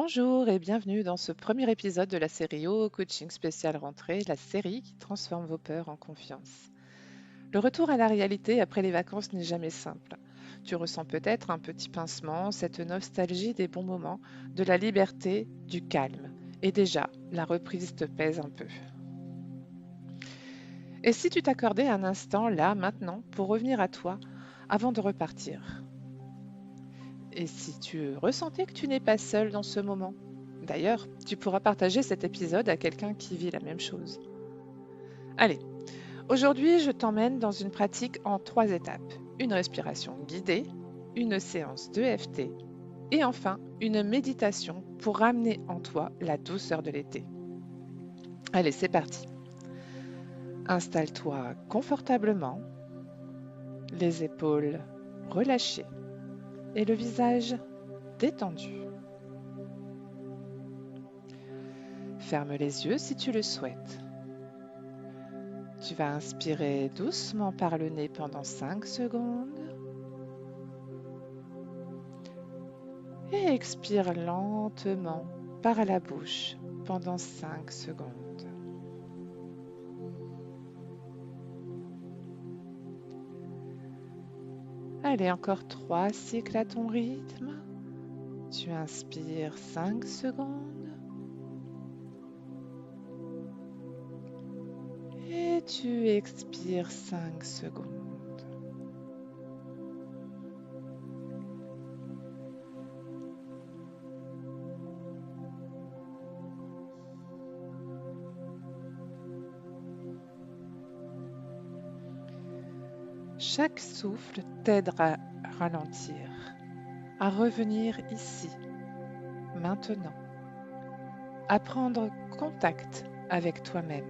Bonjour et bienvenue dans ce premier épisode de la série Au Coaching spécial rentrée, la série qui transforme vos peurs en confiance. Le retour à la réalité après les vacances n'est jamais simple. Tu ressens peut-être un petit pincement, cette nostalgie des bons moments, de la liberté, du calme. Et déjà, la reprise te pèse un peu. Et si tu t'accordais un instant, là, maintenant, pour revenir à toi, avant de repartir? Et si tu ressentais que tu n'es pas seul dans ce moment? D'ailleurs, tu pourras partager cet épisode à quelqu'un qui vit la même chose. Allez, aujourd'hui, je t'emmène dans une pratique en 3 étapes. Une respiration guidée, une séance d'EFT et enfin une méditation pour ramener en toi la douceur de l'été. Allez, c'est parti. Installe-toi confortablement, les épaules relâchées et le visage détendu. Ferme les yeux si tu le souhaites. Tu vas inspirer doucement par le nez pendant 5 secondes et expire lentement par la bouche pendant 5 secondes. Allez, encore 3 cycles à ton rythme. Tu inspires 5 secondes et tu expires 5 secondes. Chaque souffle t'aidera à ralentir, à revenir ici, maintenant, à prendre contact avec toi-même.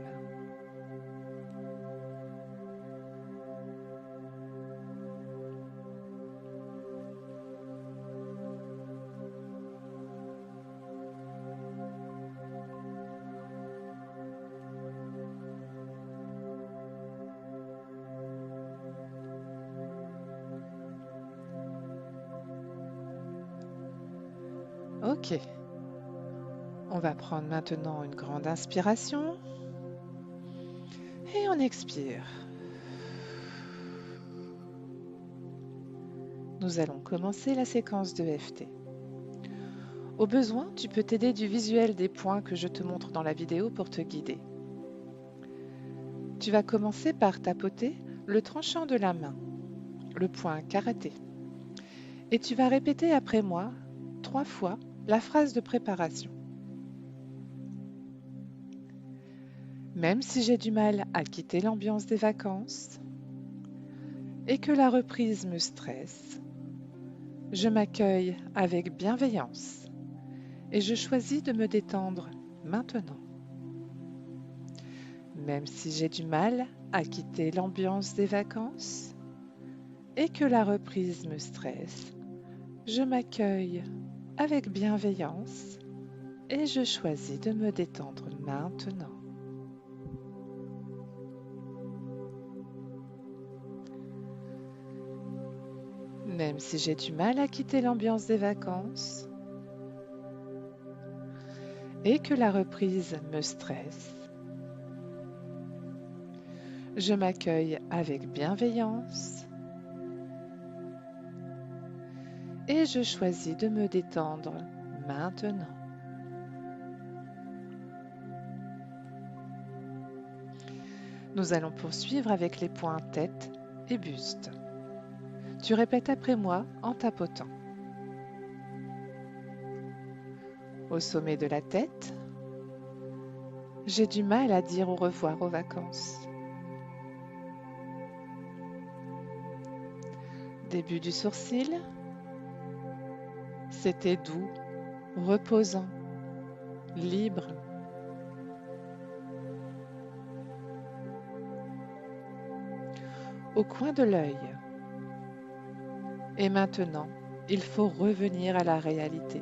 Ok, on va prendre maintenant une grande inspiration et on expire. Nous allons commencer la séquence de FT. Au besoin, tu peux t'aider du visuel des points que je te montre dans la vidéo pour te guider. Tu vas commencer par tapoter le tranchant de la main, le poing karaté. Et tu vas répéter après moi 3 fois la phrase de préparation. Même si j'ai du mal à quitter l'ambiance des vacances et que la reprise me stresse, je m'accueille avec bienveillance et je choisis de me détendre maintenant. Même si j'ai du mal à quitter l'ambiance des vacances et que la reprise me stresse, je m'accueille avec bienveillance et je choisis de me détendre maintenant. Même si j'ai du mal à quitter l'ambiance des vacances et que la reprise me stresse, je m'accueille avec bienveillance et je choisis de me détendre maintenant. Nous allons poursuivre avec les points tête et buste. Tu répètes après moi en tapotant. Au sommet de la tête, j'ai du mal à dire au revoir aux vacances. Début du sourcil, c'était doux, reposant, libre. Au coin de l'œil. Et maintenant, il faut revenir à la réalité.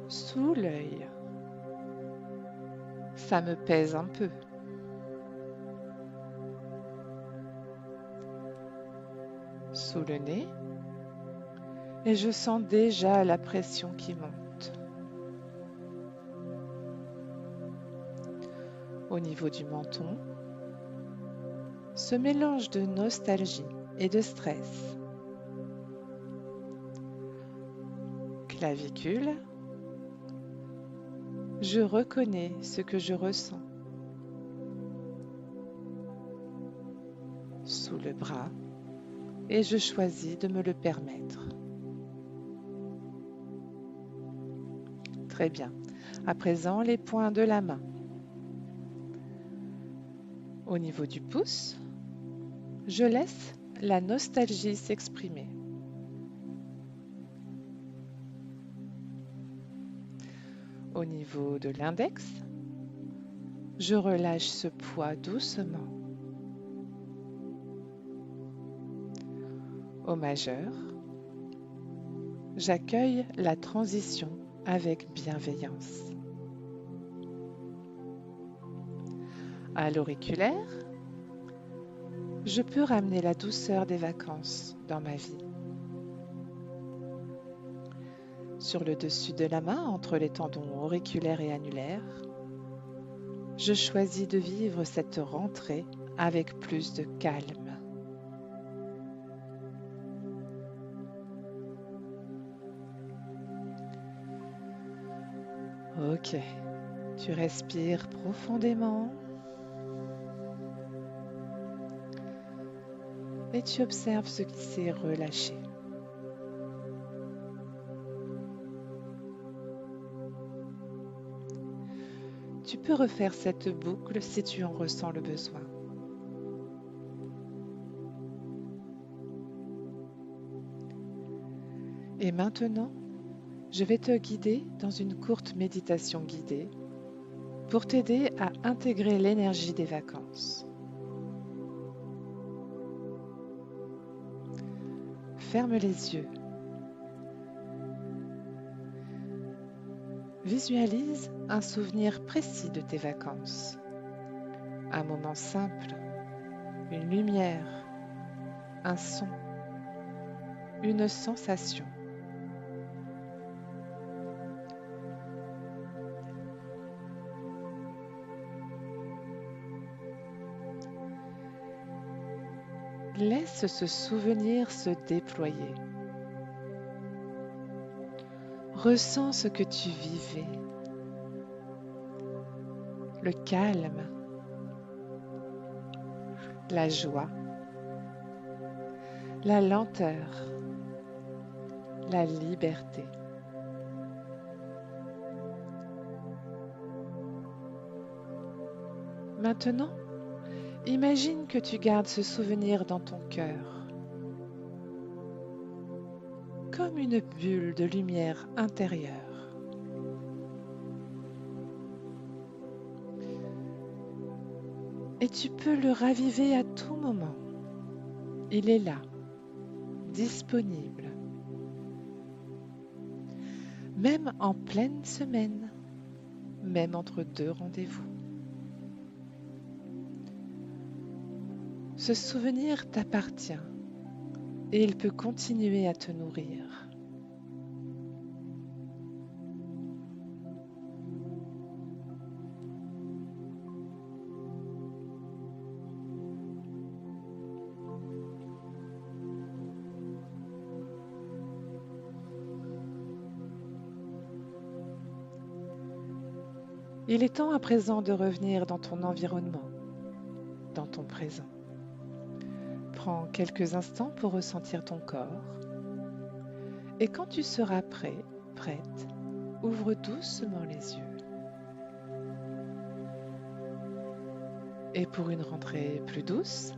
Sous l'œil. Ça me pèse un peu. Sous le nez. et je sens déjà la pression qui monte. Au niveau du menton, ce mélange de nostalgie et de stress. Clavicule, je reconnais ce que je ressens. Sous le bras, et je choisis de me le permettre. Très bien. À présent, les points de la main. Au niveau du pouce, je laisse la nostalgie s'exprimer. Au niveau de l'index, je relâche ce poids doucement. Au majeur, j'accueille la transition avec bienveillance. À l'auriculaire, je peux ramener la douceur des vacances dans ma vie. Sur le dessus de la main, entre les tendons auriculaires et annulaires, je choisis de vivre cette rentrée avec plus de calme. Ok, tu respires profondément et tu observes ce qui s'est relâché. Tu peux refaire cette boucle si tu en ressens le besoin. Et maintenant, je vais te guider dans une courte méditation guidée pour t'aider à intégrer l'énergie des vacances. Ferme les yeux. Visualise un souvenir précis de tes vacances. Un moment simple, une lumière, un son, une sensation. Laisse ce souvenir se déployer. Ressens ce que tu vivais. Le calme, la joie, la lenteur, la liberté. Maintenant, imagine que tu gardes ce souvenir dans ton cœur, comme une bulle de lumière intérieure. Et tu peux le raviver à tout moment. Il est là, disponible. Même en pleine semaine, même entre deux rendez-vous. Ce souvenir t'appartient et il peut continuer à te nourrir. Il est temps à présent de revenir dans ton environnement, dans ton présent. Prends quelques instants pour ressentir ton corps et quand tu seras prêt, prête, ouvre doucement les yeux. Et pour une rentrée plus douce,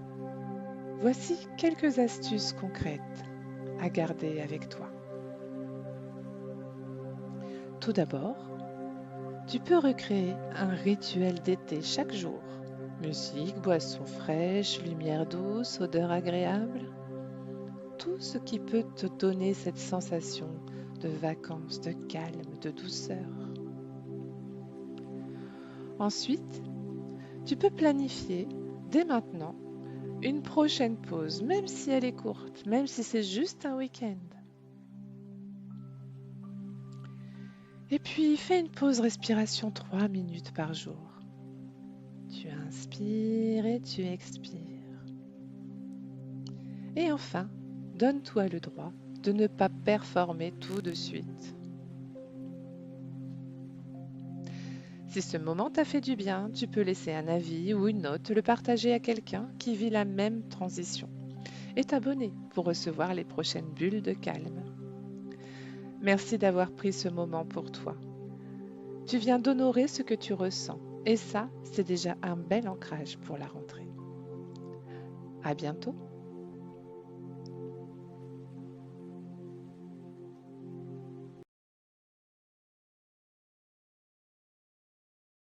voici quelques astuces concrètes à garder avec toi. Tout d'abord, tu peux recréer un rituel d'été chaque jour. Musique, boissons fraîches, lumière douce, odeur agréable. Tout ce qui peut te donner cette sensation de vacances, de calme, de douceur. Ensuite, tu peux planifier dès maintenant une prochaine pause, même si elle est courte, même si c'est juste un week-end. Et puis, fais une pause respiration 3 minutes par jour. Tu inspires et tu expires. Et enfin, donne-toi le droit de ne pas performer tout de suite. Si ce moment t'a fait du bien, tu peux laisser un avis ou une note, le partager à quelqu'un qui vit la même transition et t'abonner pour recevoir les prochaines bulles de calme. Merci d'avoir pris ce moment pour toi. Tu viens d'honorer ce que tu ressens et ça, c'est déjà un bel ancrage pour la rentrée. À bientôt.